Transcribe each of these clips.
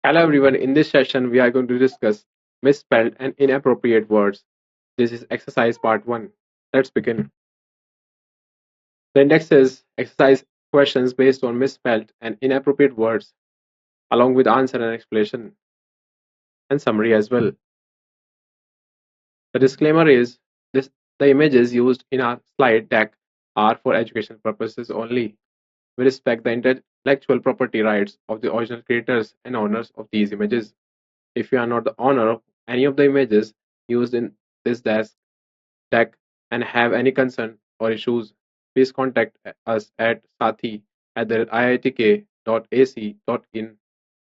Hello everyone, in this session we are going to discuss misspelled and inappropriate words. This is exercise part 1. Let's begin. The index is exercise questions based on misspelled and inappropriate words along with answer and explanation and summary as well. The disclaimer is this the images used in our slide deck are for education purposes only. We respect the intellectual property rights of the original creators and owners of these images. If you are not the owner of any of the images used in this deck and have any concern or issues, please contact us at sathi@iitk.ac.in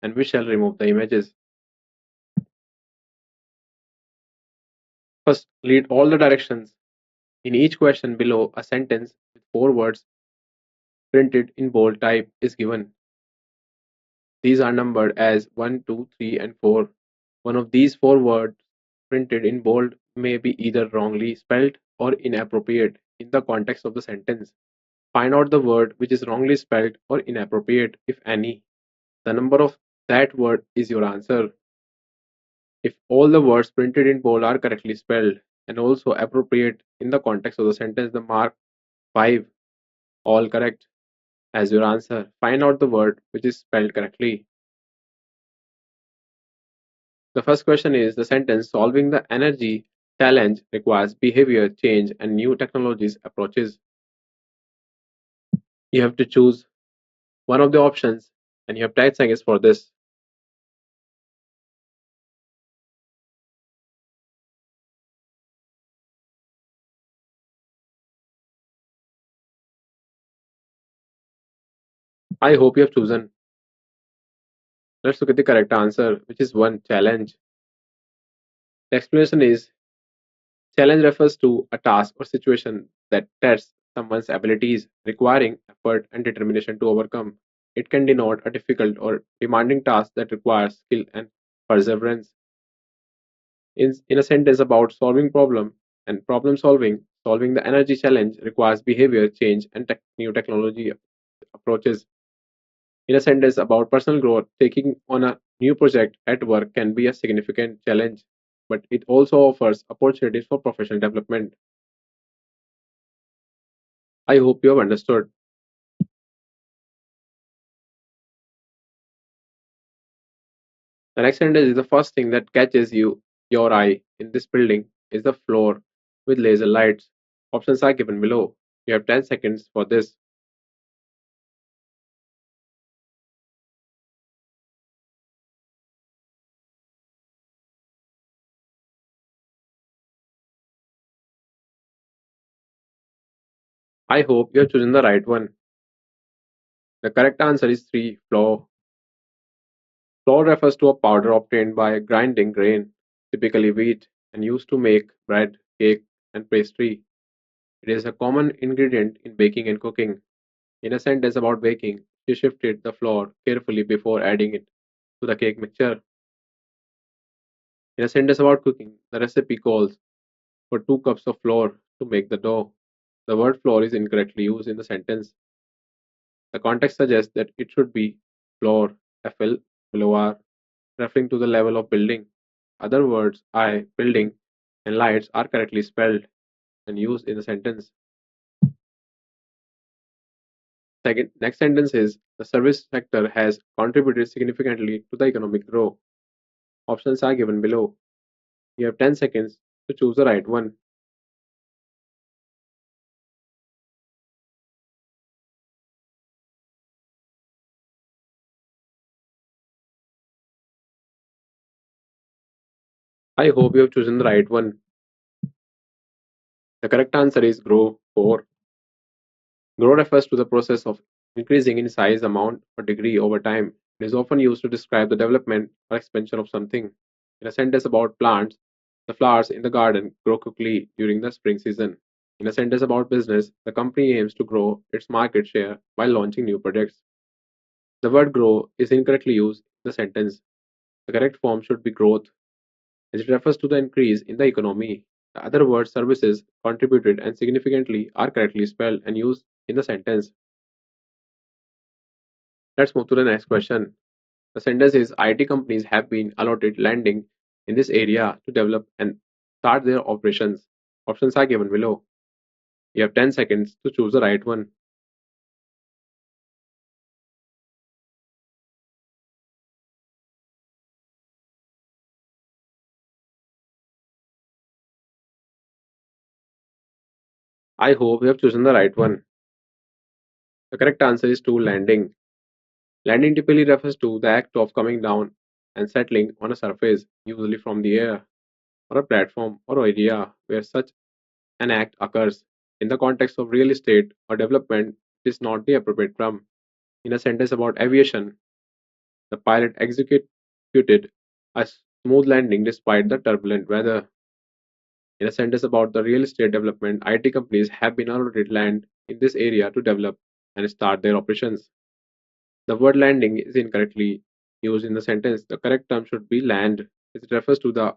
and we shall remove the images. First, read all the directions. In each question below, a sentence with 4 words printed in bold type is given. These are numbered as 1, 2, 3, and 4. One of these 4 words printed in bold may be either wrongly spelled or inappropriate in the context of the sentence. Find out the word which is wrongly spelled or inappropriate, if any. The number of that word is your answer. If all the words printed in bold are correctly spelled and also appropriate in the context of the sentence, the mark 5, all correct, as your answer. Find out the word which is spelled correctly. The first question is the sentence solving the energy challenge requires behavior change and new technologies approaches. You have to choose one of the options and you have 10 seconds for this. I hope you have chosen. Let's look at the correct answer, which is 1 challenge. The explanation is challenge refers to a task or situation that tests someone's abilities, requiring effort and determination to overcome. It can denote a difficult or demanding task that requires skill and perseverance. In a sentence about solving problem and problem solving, solving the energy challenge requires behavior change and new technology approaches. In a sentence about personal growth, taking on a new project at work can be a significant challenge, but it also offers opportunities for professional development. I hope you have understood. The next sentence is the first thing that catches your eye in this building is the floor with laser lights. Options are given below. You have 10 seconds for this. I hope you have chosen the right one. The correct answer is 3 flour. Flour refers to a powder obtained by grinding grain, typically wheat, and used to make bread, cake, and pastry. It is a common ingredient in baking and cooking. In a sentence about baking, she shifted the flour carefully before adding it to the cake mixture. In a sentence about cooking, the recipe calls for 2 cups of flour to make the dough. The word flour is incorrectly used in the sentence. The context suggests that it should be floor, FL, floor, referring to the level of building. Other words, I, building, and lights are correctly spelled and used in the sentence. Second, next sentence is the service sector has contributed significantly to the economic growth. Options are given below. You have 10 seconds to choose the right one. I hope you have chosen the right one. The correct answer is grow 4. Grow refers to the process of increasing in size, amount, or degree over time. It is often used to describe the development or expansion of something. In a sentence about plants, the flowers in the garden grow quickly during the spring season. In a sentence about business, the company aims to grow its market share while launching new products. The word grow is incorrectly used in the sentence. The correct form should be growth, as it refers to the increase in the economy. The other words services, contributed, and significantly are correctly spelled and used in the sentence. Let's move to the next question. The sentence is IT companies have been allotted landing in this area to develop and start their operations. Options are given below. You have 10 seconds to choose the right one. I hope you have chosen the right one. The correct answer is to landing. Landing typically refers to the act of coming down and settling on a surface, usually from the air, or a platform or area where such an act occurs. In the context of real estate or development, it is not the appropriate term. In a sentence about aviation, the pilot executed a smooth landing despite the turbulent weather. In a sentence about the real estate development, IT companies have been allotted land in this area to develop and start their operations. The word landing is incorrectly used in the sentence. The correct term should be land. It refers to the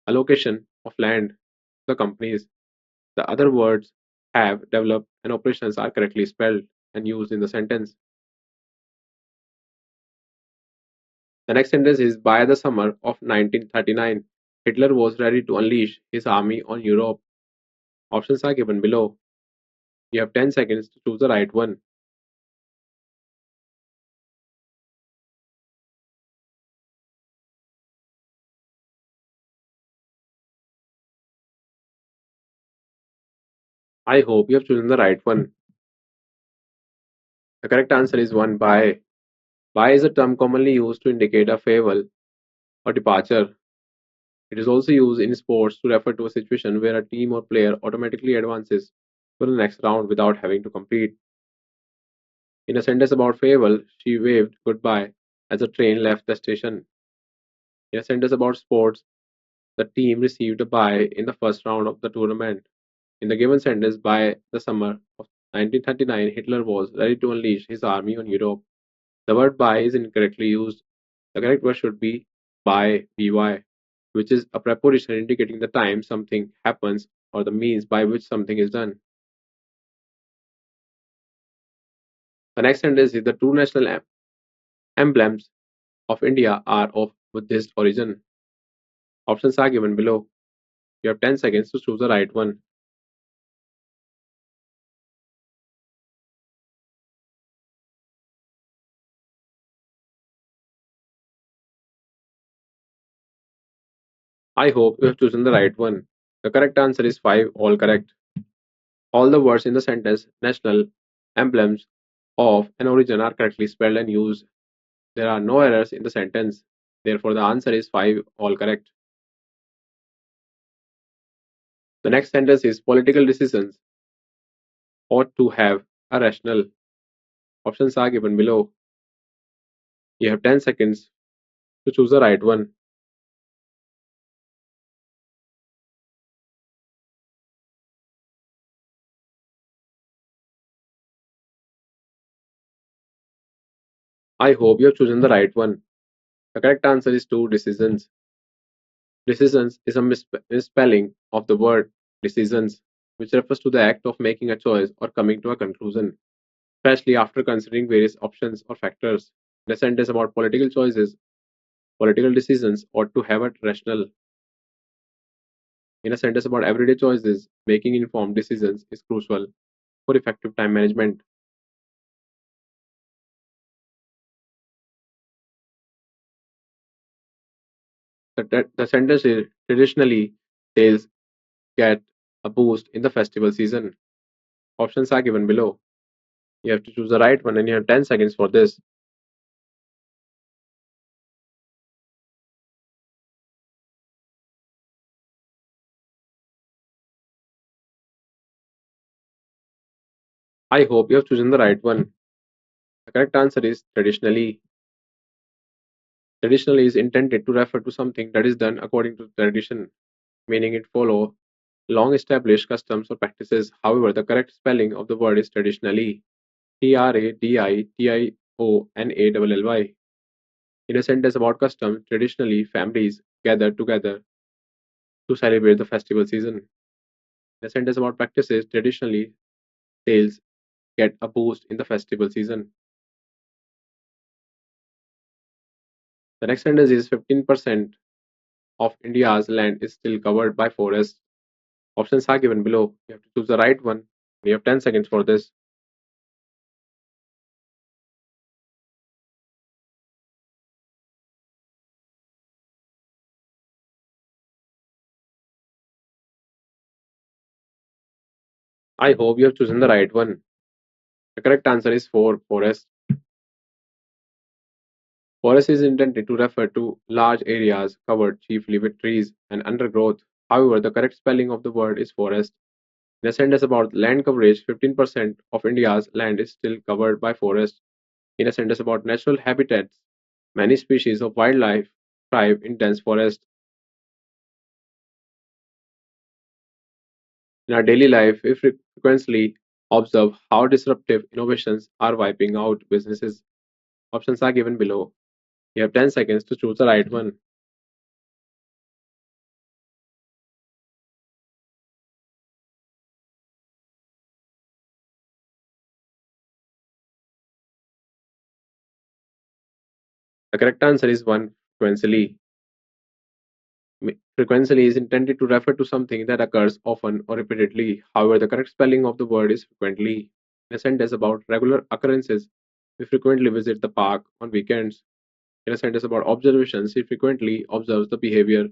allocation of land to the companies. The other words have, developed, and operations are correctly spelled and used in the sentence. The next sentence is by the summer of 1939, Hitler was ready to unleash his army on Europe. Options are given below. You have 10 seconds to choose the right one. I hope you have chosen the right one. The correct answer is 1 by. By is a term commonly used to indicate a farewell or departure. It is also used in sports to refer to a situation where a team or player automatically advances to the next round without having to compete. In a sentence about farewell, she waved goodbye as the train left the station. In a sentence about sports, the team received a bye in the first round of the tournament. In the given sentence, by the summer of 1939, Hitler was ready to unleash his army on Europe. The word by is incorrectly used. The correct word should be by, which is a preposition indicating the time something happens or the means by which something is done. The next sentence is the two national emblems of India are of Buddhist origin. Options are given below. You have 10 seconds to choose the right one. I hope you have chosen the right one. The correct answer is 5, all correct. All the words in the sentence national emblems of an origin are correctly spelled and used. There are no errors in the sentence. Therefore, the answer is 5, all correct. The next sentence is political decisions ought to have a rational. Options are given below. You have 10 seconds to choose the right one. I hope you have chosen the right one. The correct answer is 2, decisions. Decisions is a misspelling of the word decisions, which refers to the act of making a choice or coming to a conclusion, especially after considering various options or factors. In a sentence about political choices, political decisions ought to have a rational. In a sentence about everyday choices, making informed decisions is crucial for effective time management. The sentence is traditionally sales get a boost in the festival season. Options are given below. You have to choose the right one and you have 10 seconds for this. I hope you have chosen the right one. The correct answer is traditionally. Traditionally is intended to refer to something that is done according to tradition, meaning it follow long established customs or practices. However, the correct spelling of the word is traditionally. TRADITIONALLY. In a sentence about customs, traditionally families gather together to celebrate the festival season. In a sentence about practices, traditionally sales get a boost in the festival season. The next sentence is 15% of India's land is still covered by forests. Options are given below. You have to choose the right one. You have 10 seconds for this. I hope you have chosen the right one. The correct answer is 4. Forest. Forest is intended to refer to large areas covered chiefly with trees and undergrowth. However, the correct spelling of the word is forest. In a sentence about land coverage, 15% of India's land is still covered by forest. In a sentence about natural habitats, many species of wildlife thrive in dense forests. In our daily life, we frequently observe how disruptive innovations are wiping out businesses. Options are given below. You have 10 seconds to choose the right one. The correct answer is 1. Frequently. Frequently is intended to refer to something that occurs often or repeatedly. However, the correct spelling of the word is frequently. In a sentence about regular occurrences, we frequently visit the park on weekends. In a sentence about observations, he frequently observes the behavior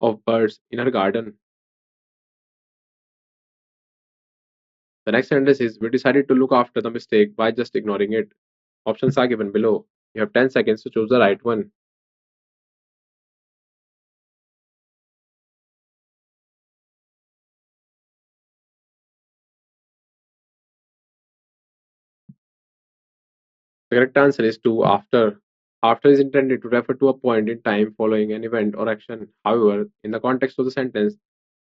of birds in her garden. The next sentence is we decided to look after the mistake by just ignoring it. Options are given below. You have 10 seconds to choose the right one. The correct answer is 2. After. After is intended to refer to a point in time following an event or action. However, in the context of the sentence,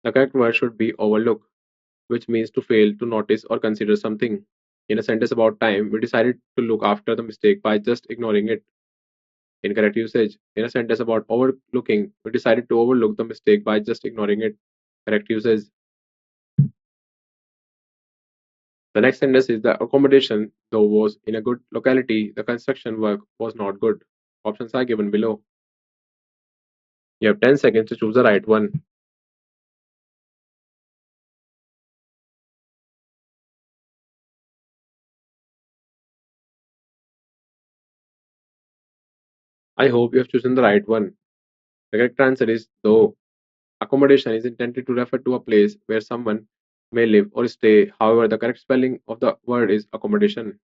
the correct word should be overlook, which means to fail to notice or consider something. In a sentence about time, we decided to look after the mistake by just ignoring it. Incorrect usage. In a sentence about overlooking, we decided to overlook the mistake by just ignoring it. Correct usage. The next sentence is the accommodation, though was in a good locality, the construction work was not good. Options are given below. You have 10 seconds to choose the right one. I hope you have chosen the right one. The correct answer is though. Accommodation is intended to refer to a place where someone may live or stay. However, the correct spelling of the word is accommodation.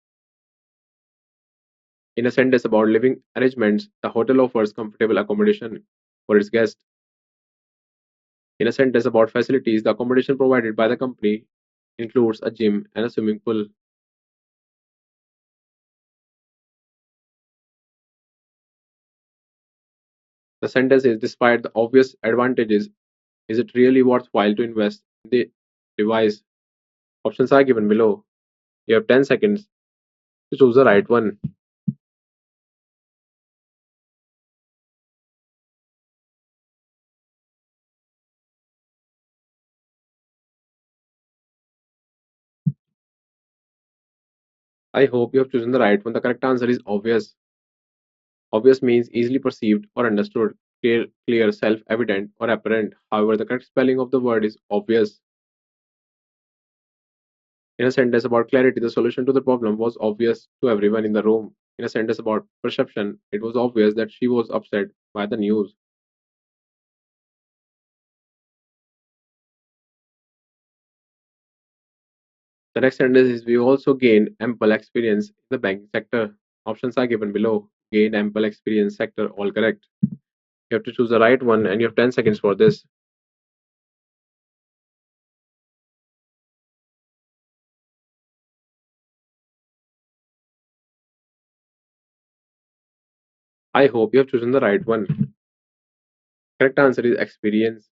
In a sentence about living arrangements, the hotel offers comfortable accommodation for its guests. In a sentence about facilities, the accommodation provided by the company includes a gym and a swimming pool. The sentence is despite the obvious advantages, is it really worthwhile to invest in the device? Options are given below. You have 10 seconds to choose the right one. I hope you have chosen the right one. The correct answer is obvious. Obvious means easily perceived or understood, clear, self evident, or apparent. However, the correct spelling of the word is obvious. In a sentence about clarity, the solution to the problem was obvious to everyone in the room. In a sentence about perception, it was obvious that she was upset by the news. The next sentence is we also gain ample experience in the banking sector. Options are given below. Gain ample experience sector, all correct. You have to choose the right one and you have 10 seconds for this. I hope you have chosen the right one. Correct answer is experience.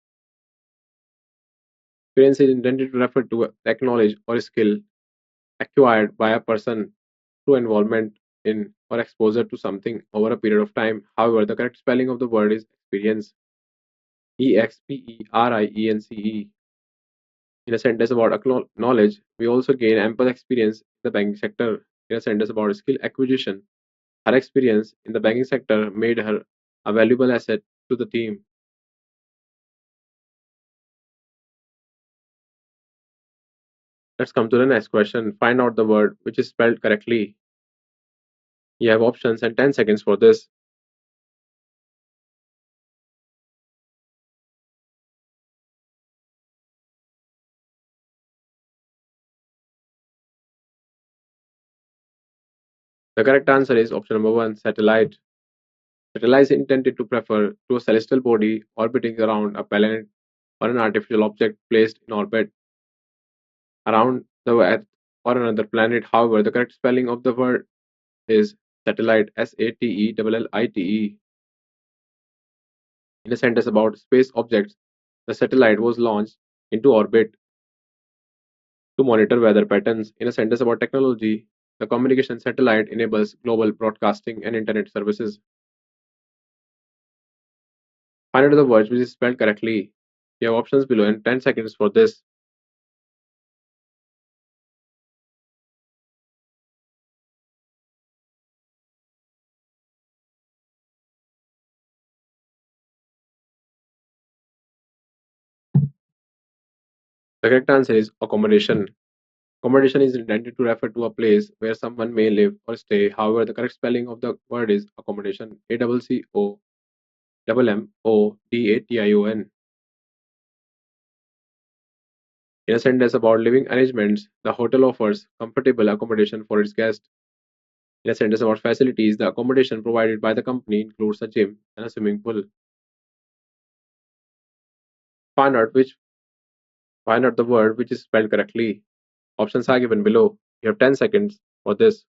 Experience is intended to refer to the knowledge or skill acquired by a person through involvement in or exposure to something over a period of time. However, the correct spelling of the word is experience. Experience. In a sentence about knowledge, we also gain ample experience in the banking sector. In a sentence about skill acquisition, Her experience in the banking sector made her a valuable asset to the team. Let's come to the next question. Find out the word which is spelled correctly. You have options and 10 seconds for this. The correct answer is option number 1, satellite. Satellite is intended to refer to a celestial body orbiting around a planet or an artificial object placed in orbit around the Earth or another planet. However, the correct spelling of the word is satellite, SATEELLITE. In a sentence about space objects, the satellite was launched into orbit to monitor weather patterns. In a sentence about technology, the communication satellite enables global broadcasting and internet services. Find out the words which is spelled correctly. You have options below and 10 seconds for this. The correct answer is accommodation. Accommodation is intended to refer to a place where someone may live or stay. However, the correct spelling of the word is accommodation. ACCOMMODATION. In a sentence about living arrangements, the hotel offers comfortable accommodation for its guests. In a sentence about facilities, the accommodation provided by the company includes a gym and a swimming pool. Find out which find out the word which is spelled correctly. Options are given below. You have 10 seconds for this.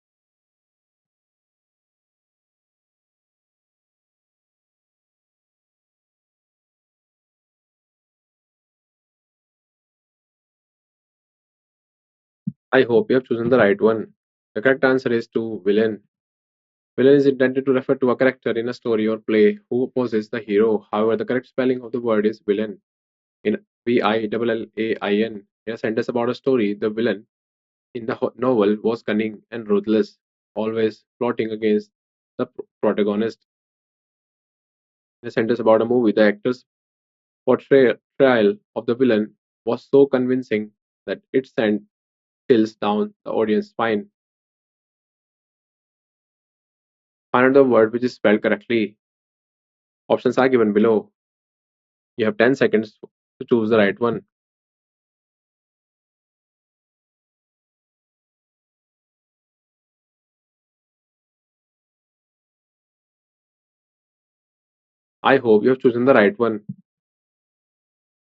I hope you have chosen the right one. The correct answer is to villain. Villain is intended to refer to a character in a story or play who opposes the hero. However, the correct spelling of the word is villain. In VILLAIN. In a sentence about a story, the villain in the novel was cunning and ruthless, always plotting against the protagonist. In a sentence about a movie, the actor's portrayal of the villain was so convincing that it sent chills down the audience's spine. Find out the word which is spelled correctly. Options are given below. You have 10 seconds to choose the right one. I hope you have chosen the right one.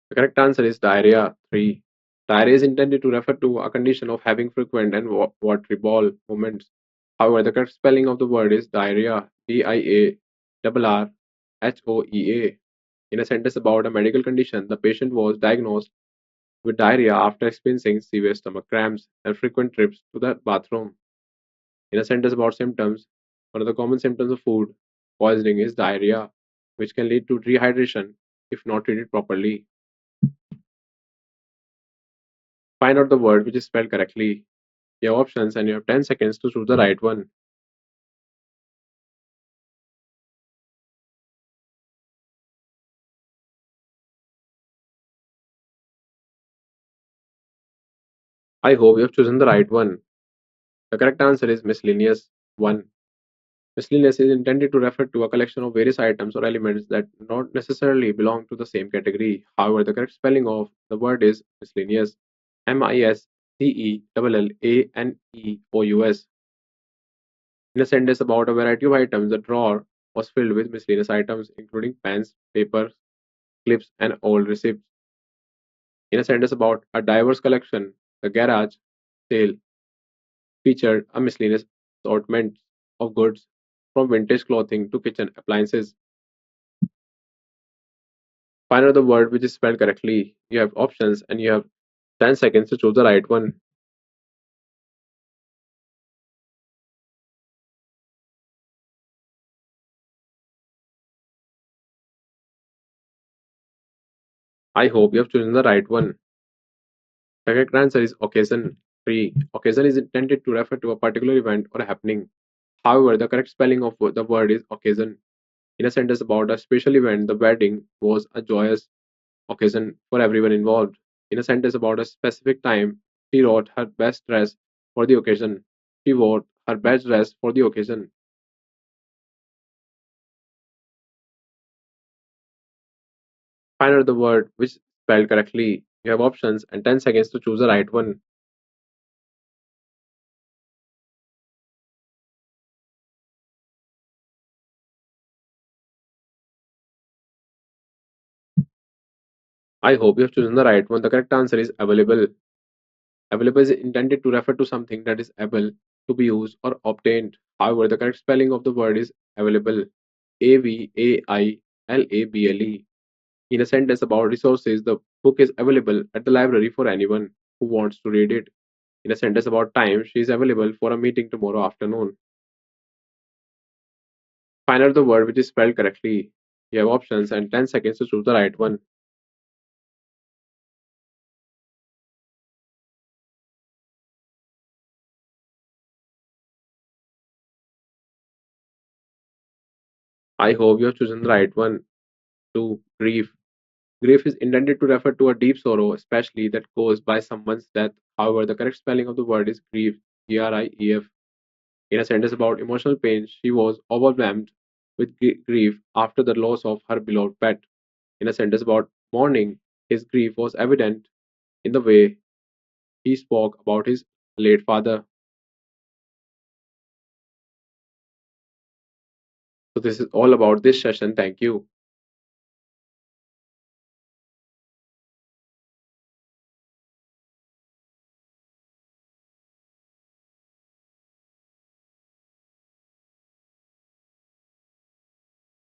The correct answer is diarrhea 3. Diarrhea is intended to refer to a condition of having frequent and watery bowel movements. However, the correct spelling of the word is diarrhea, DIARRHOEA. In a sentence about a medical condition, the patient was diagnosed with diarrhea after experiencing severe stomach cramps and frequent trips to the bathroom. In a sentence about symptoms, one of the common symptoms of food poisoning is diarrhea, which can lead to dehydration if not treated properly. Find out the word which is spelled correctly. You have options and you have 10 seconds to choose the right one. I hope you have chosen the right one. The correct answer is miscellaneous 1. Miscellaneous is intended to refer to a collection of various items or elements that not necessarily belong to the same category. However, the correct spelling of the word is miscellaneous. MISCELLANEOUS. In a sentence about a variety of items, the drawer was filled with miscellaneous items, including pens, paper, clips, and old receipts. In a sentence about a diverse collection, the garage sale featured a miscellaneous assortment of goods from vintage clothing to kitchen appliances. Find out the word which is spelled correctly. You have options and you have 10 seconds to choose the right one. I hope you have chosen the right one. The correct answer is occasion 3. Occasion is intended to refer to a particular event or happening. However, the correct spelling of the word is occasion. In a sentence about a special event, the wedding was a joyous occasion for everyone involved. In a sentence about a specific time, she wrote her best dress for the occasion. She wore her best dress for the occasion. Find out the word which is spelled correctly. You have options and 10 seconds to choose the right one. I hope you have chosen the right one. The correct answer is available. Available is intended to refer to something that is able to be used or obtained. However, the correct spelling of the word is available. Available. In a sentence about resources, the book is available at the library for anyone who wants to read it. In a sentence about time, she is available for a meeting tomorrow afternoon. Find out the word which is spelled correctly. You have options and 10 seconds to choose the right one. I hope you have chosen the right one. 2. Grief. Grief is intended to refer to a deep sorrow, especially that caused by someone's death. However, the correct spelling of the word is grief. Grief. In a sentence about emotional pain, she was overwhelmed with grief after the loss of her beloved pet. In a sentence about mourning, his grief was evident in the way he spoke about his late father. So, this is all about this session. Thank you.